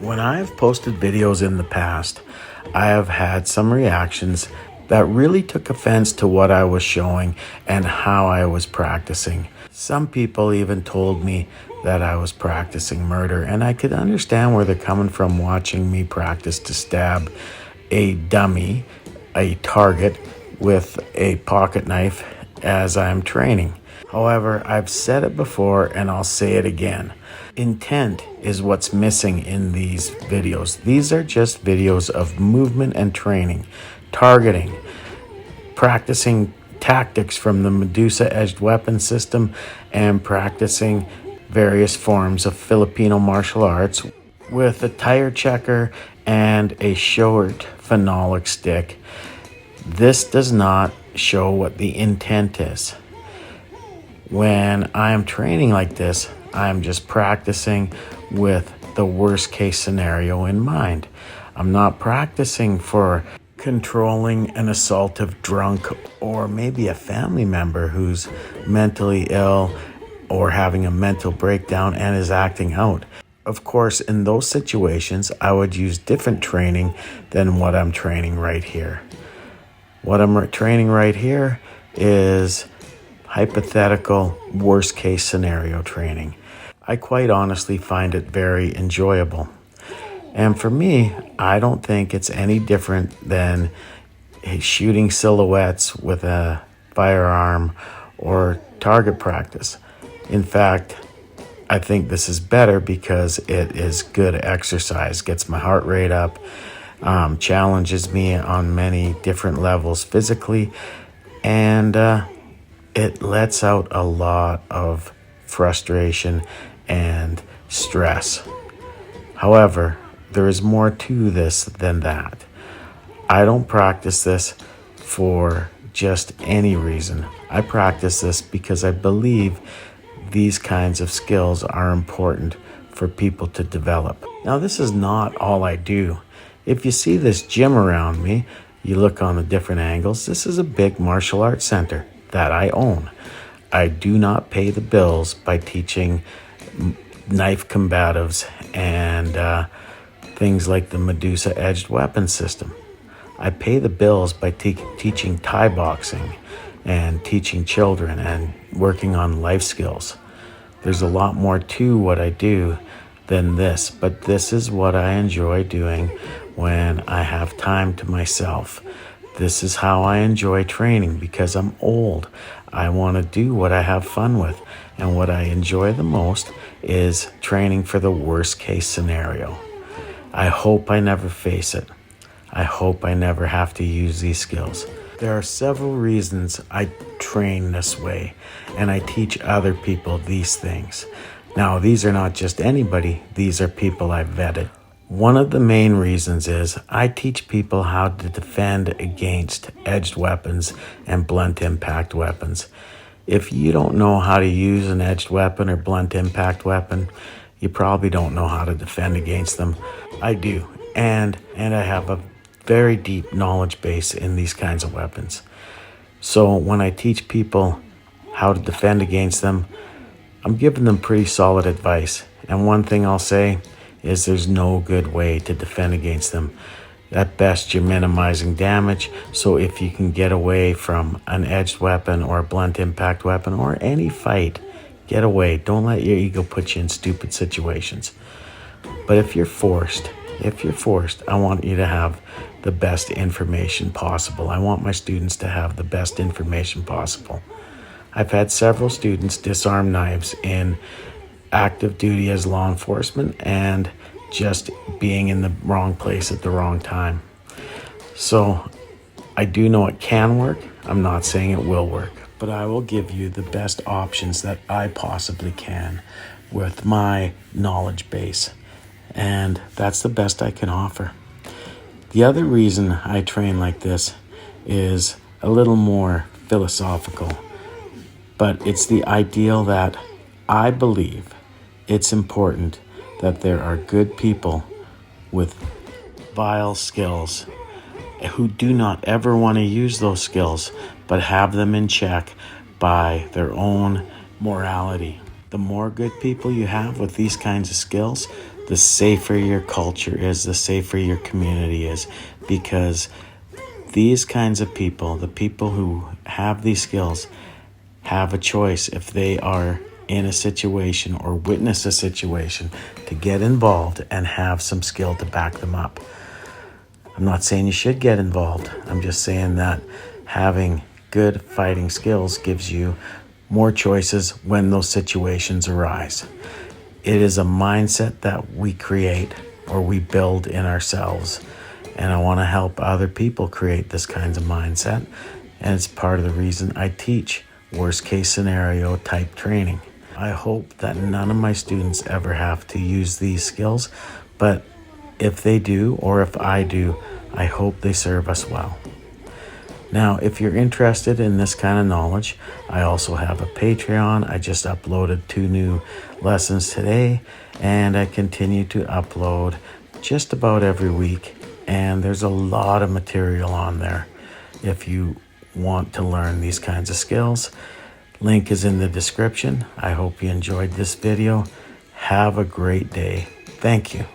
When I have posted videos in the past, I have had some reactions that really took offense to what I was showing and how I was practicing. Some people even told me that I was practicing murder, and I could understand where they're coming from watching me practice to stab a dummy, a target, with a pocket knife as I'm training. However, I've said it before and I'll say it again. Intent is what's missing in these videos. These are just videos of movement and training, targeting, practicing tactics from the Medusa edged weapon system, and practicing various forms of Filipino martial arts with a tire checker and a short phenolic stick. This does not show what the intent is. When I'm training like this, I'm just practicing with the worst case scenario in mind. I'm not practicing for controlling an assaultive drunk or maybe a family member who's mentally ill or having a mental breakdown and is acting out. Of course, in those situations, I would use different training than what I'm training right here. What I'm training right here is hypothetical worst case scenario training. I quite honestly find it very enjoyable. And for me, I don't think it's any different than shooting silhouettes with a firearm or target practice. In fact, I think this is better because it is good exercise, gets my heart rate up, challenges me on many different levels physically, and it lets out a lot of frustration and stress. However, there is more to this than that. I don't practice this for just any reason. I practice this because I believe these kinds of skills are important for people to develop. Now, this is not all I do. If you see this gym around me, you look on the different angles, this is a big martial arts center that I own. I do not pay the bills by teaching knife combatives and things like the Medusa edged weapon system. I pay the bills by teaching Thai boxing and teaching children and working on life skills. There's a lot more to what I do than this, but this is what I enjoy doing when I have time to myself. This is how I enjoy training because I'm old. I want to do what I have fun with, and what I enjoy the most is training for the worst case scenario. I hope I never face it. I hope I never have to use these skills. There are several reasons I train this way, and I teach other people these things. Now, these are not just anybody, these are people I've vetted. One of the main reasons is I teach people how to defend against edged weapons and blunt impact weapons. If you don't know how to use an edged weapon or blunt impact weapon, you probably don't know how to defend against them. I do, and I have a very deep knowledge base in these kinds of weapons. So when I teach people how to defend against them, I'm giving them pretty solid advice. And one thing I'll say is there's no good way to defend against them. At best, you're minimizing damage. So if you can get away from an edged weapon or a blunt impact weapon or any fight, get away. Don't let your ego put you in stupid situations. But if you're forced, I want you to have the best information possible. I want my students to have the best information possible. I've had several students disarm knives in active duty as law enforcement and just being in the wrong place at the wrong time. So I do know it can work. I'm not saying it will work, but I will give you the best options that I possibly can with my knowledge base. And that's the best I can offer. The other reason I train like this is a little more philosophical, but it's the ideal that I believe it's important that there are good people with vile skills who do not ever want to use those skills, but have them in check by their own morality. The more good people you have with these kinds of skills, the safer your culture is, the safer your community is, because these kinds of people, the people who have these skills, have a choice if they are in a situation or witness a situation to get involved and have some skill to back them up. I'm not saying you should get involved. I'm just saying that having good fighting skills gives you more choices when those situations arise. It is a mindset that we create or we build in ourselves. And I want to help other people create this kind of mindset. And it's part of the reason I teach worst case scenario type training. I hope that none of my students ever have to use these skills, but if they do, or if I do, I hope they serve us well. Now, if you're interested in this kind of knowledge, I also have a Patreon. I just uploaded 2 new lessons today, and I continue to upload just about every week. And there's a lot of material on there if you want to learn these kinds of skills. Link is in the description. I hope you enjoyed this video. Have a great day. Thank you.